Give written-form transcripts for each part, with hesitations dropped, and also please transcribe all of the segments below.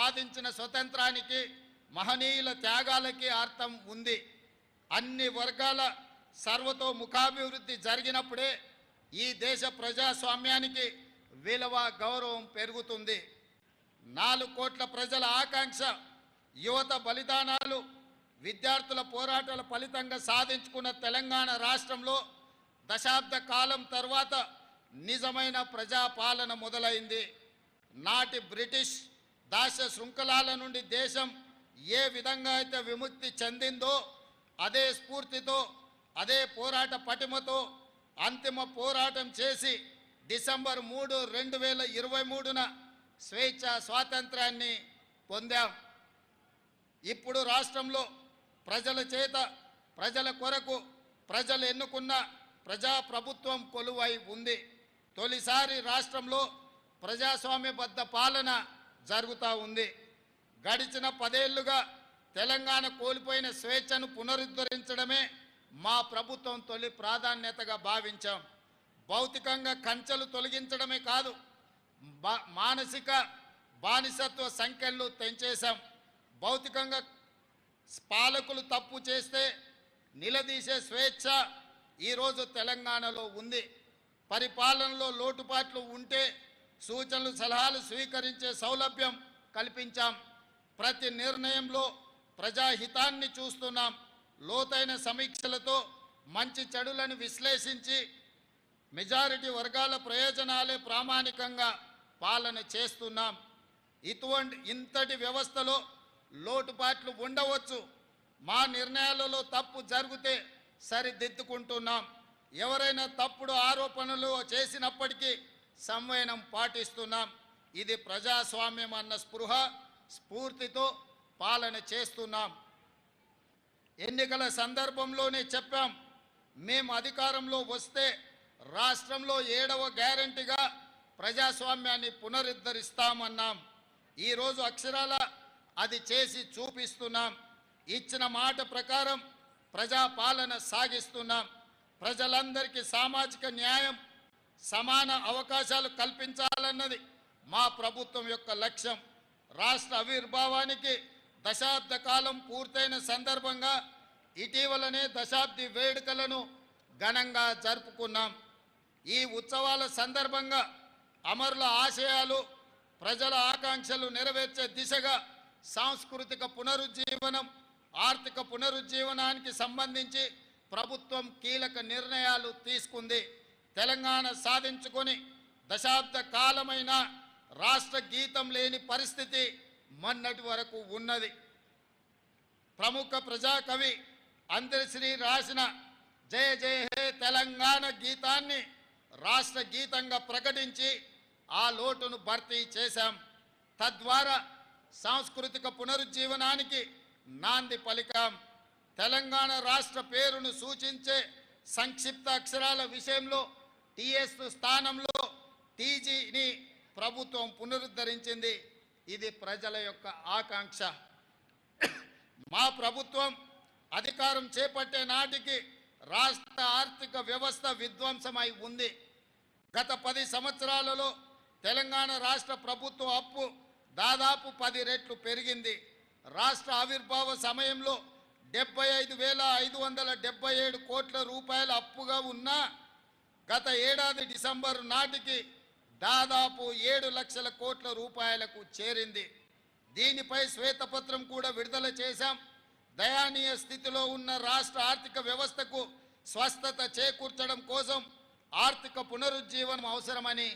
సాధించిన స్వతంత్రానికి మహనీయుల త్యాగాలకి అర్థం ఉంది. అన్ని వర్గాల సర్వతోముఖాభివృద్ధి జరిగినప్పుడే ఈ దేశ ప్రజాస్వామ్యానికి విలువ గౌరవం పెరుగుతుంది. 4 కోట్ల ప్రజల ఆకాంక్ష, యువత బలిదానాలు, విద్యార్థుల పోరాటాల ఫలితంగా సాధించుకున్న తెలంగాణ రాష్ట్రంలో దశాబ్ద కాలం తర్వాత నిజమైన ప్రజాపాలన మొదలైంది. నాటి బ్రిటిష్ దాస్య శృంఖలాల నుండి దేశం ఏ విధంగా అయితే విముక్తి చెందిందో అదే స్ఫూర్తితో, అదే పోరాట పటిమతో అంతిమ పోరాటం చేసి డిసెంబర్ 3, 2023న స్వేచ్ఛ స్వాతంత్రాన్ని పొందాం. ఇప్పుడు రాష్ట్రంలో ప్రజల చేత, ప్రజల కొరకు ప్రజలు ఎన్నుకున్న ప్రజాప్రభుత్వం కొలువై ఉంది. తొలిసారి రాష్ట్రంలో ప్రజాస్వామ్యబద్ధ పాలన జరుగుతూ ఉంది. గడిచిన 10 ఏళ్లుగా తెలంగాణ కోల్పోయిన స్వేచ్ఛను పునరుద్ధరించడమే మా ప్రభుత్వం తొలి ప్రాధాన్యతగా భావించాం. భౌతికంగా కంచెలు తొలగించడమే కాదు, మానసిక బానిసత్వ సంఖ్యలు తెంచేశాం. భౌతికంగా పాలకులు తప్పు చేస్తే నిలదీసే స్వేచ్ఛ ఈరోజు తెలంగాణలో ఉంది. పరిపాలనలో లోటుపాట్లు ఉంటే సూచనలు, సలహాలు స్వీకరించే సౌలభ్యం కల్పించాం. ప్రతి నిర్ణయంలో ప్రజాహితాన్ని చూస్తున్నాం. లోతైన సమీక్షలతో మంచి చెడులను విశ్లేషించి మెజారిటీ వర్గాల ప్రయోజనాలే ప్రామాణికంగా పాలన చేస్తున్నాం. ఇంతటి వ్యవస్థలో లోటుపాట్లు ఉండవచ్చు. మా నిర్ణయాలలో తప్పు జరిగితే సరిదిద్దుకుంటున్నాం. ఎవరైనా తప్పుడు ఆరోపణలు చేసినప్పటికీ సంవయనం పాటిస్తున్నాం. ఇది ప్రజాస్వామ్యం అన్న స్ఫూర్తితో పాలన చేస్తున్నాం. ఎన్నికల సందర్భంలోనే చెప్పాం, మేము అధికారంలో వస్తే రాష్ట్రంలో 7వ గ్యారెంటీగా ప్రజాస్వామ్యాన్ని పునరుద్ధరిస్తామన్నాం. ఈరోజు అక్షరాల అది చేసి చూపిస్తున్నాం. ఇచ్చిన మాట ప్రకారం ప్రజాపాలన సాగిస్తున్నాం. ప్రజలందరికీ సామాజిక న్యాయం, సమాన అవకాశాలు కల్పించాలన్నది మా ప్రభుత్వం యొక్క లక్ష్యం. రాష్ట్ర ఆవిర్భావానికి దశాబ్ద కాలం పూర్తయిన సందర్భంగా ఇటీవలనే దశాబ్ది వేడుకలను ఘనంగా జరుపుకున్నాం. ఈ ఉత్సవాల సందర్భంగా అమరుల ఆశయాలు, ప్రజల ఆకాంక్షలు నెరవేర్చే దిశగా సాంస్కృతిక పునరుజ్జీవనం, ఆర్థిక పునరుజ్జీవనానికి సంబంధించి ప్రభుత్వం కీలక నిర్ణయాలు తీసుకుంది. తెలంగాణ సాధించుకొని దశాబ్ద కాలమైన రాష్ట్ర గీతం లేని పరిస్థితి మొన్నటి వరకు ఉన్నది. ప్రముఖ ప్రజాకవి అందరిశ్రీ రాసిన జయ జయ హే తెలంగాణ గీతాన్ని రాష్ట్ర గీతంగా ప్రకటించి ఆ లోటును భర్తీ చేశాం. తద్వారా సాంస్కృతిక పునరుజ్జీవనానికి నాంది పలికాం. తెలంగాణ రాష్ట్ర పేరును సూచించే సంక్షిప్త అక్షరాల విషయంలో టీఎస్ స్థానంలో టీజీని ప్రభుత్వం పునరుద్ధరించింది. ఇది ప్రజల యొక్క ఆకాంక్ష. మా ప్రభుత్వం అధికారం చేపట్టే నాటికి రాష్ట్ర ఆర్థిక వ్యవస్థ విధ్వంసమై ఉంది. గత 10 సంవత్సరాలలో తెలంగాణ రాష్ట్ర ప్రభుత్వ అప్పు దాదాపు 10 రెట్లు పెరిగింది. రాష్ట్ర ఆవిర్భావ సమయంలో 75,577 కోట్ల రూపాయల అప్పుగా ఉన్న గత ఏడాది డిసెంబర్ నాటికి దాదాపు 7 లక్షల కోట్ల రూపాయలకు చేరింది. దీనిపై శ్వేతపత్రం కూడా విడుదల చేశాం. దయానీయ స్థితిలో ఉన్న రాష్ట్ర ఆర్థిక వ్యవస్థకు స్వస్థత చేకూర్చడం కోసం ఆర్థిక పునరుజ్జీవనం అవసరమని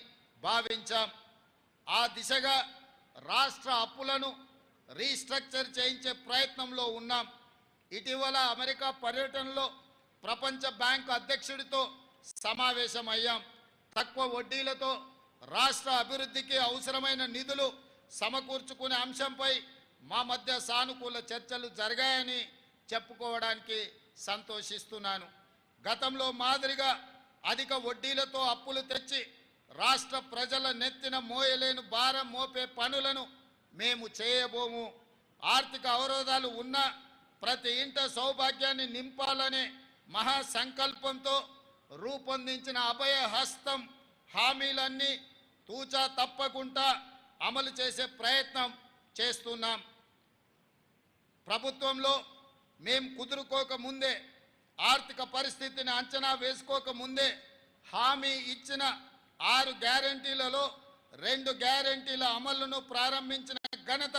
భావించాం. ఆ దిశగా రాష్ట్ర అప్పులను రీస్ట్రక్చర్ చేయించే ప్రయత్నంలో ఉన్నాం. ఇటీవల అమెరికా పర్యటనలో ప్రపంచ బ్యాంకు అధ్యక్షుడితో సమావేశమయ్యాం. తక్కువ వడ్డీలతో రాష్ట్ర అభివృద్ధికి అవసరమైన నిధులు సమకూర్చుకునే అంశంపై మా మధ్య సానుకూల చర్చలు జరిగాయని చెప్పుకోవడానికి సంతోషిస్తున్నాను. గతంలో మాదిరిగా అధిక వడ్డీలతో అప్పులు తెచ్చి రాష్ట్ర ప్రజల నెత్తిన మోయలేని భారం మోపే పనులను మేము చేయబోము. ఆర్థిక అవరోధాలు ఉన్న ప్రతి ఇంట సౌభాగ్యాన్ని నింపాలనే మహాసంకల్పంతో రూపొందించిన అభయ హస్తం హామీలన్నీ తూచా తప్పకుండా అమలు చేసే ప్రయత్నం చేస్తున్నాం. ప్రభుత్వంలో మేము కుదురుకోక ముందే, ఆర్థిక పరిస్థితిని అంచనా వేసుకోక ముందే హామీ ఇచ్చిన 6 గ్యారెంటీలలో 2 గ్యారెంటీల అమలును ప్రారంభించిన ఘనత